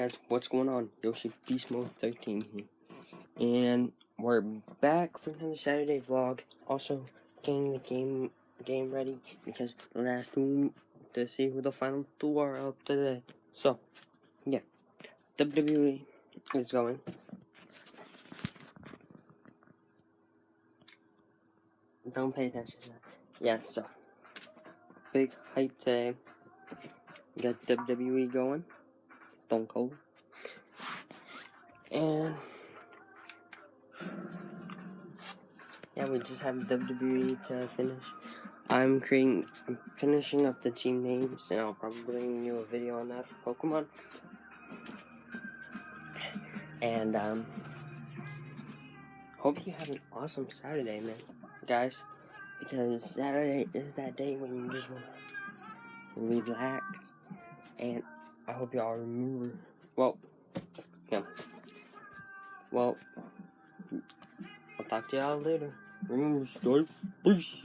guys, what's going on? Yoshi Beast Mode 13 here. And we're back for another Saturday vlog. Also, getting the game ready because the last two to see who the final two are up today. So, yeah. WWE is going. Don't pay attention to that. Yeah, so big hype today. We got WWE going. Stone Cold. And yeah, we just have WWE to finish. I'm finishing up the team names, and I'll probably bring you a video on that for Pokemon. And hope you have an awesome Saturday, man, guys. Because Saturday is that day when you just want to relax. And I hope y'all remember. Well, I'll talk to y'all later. Remember, stay peace.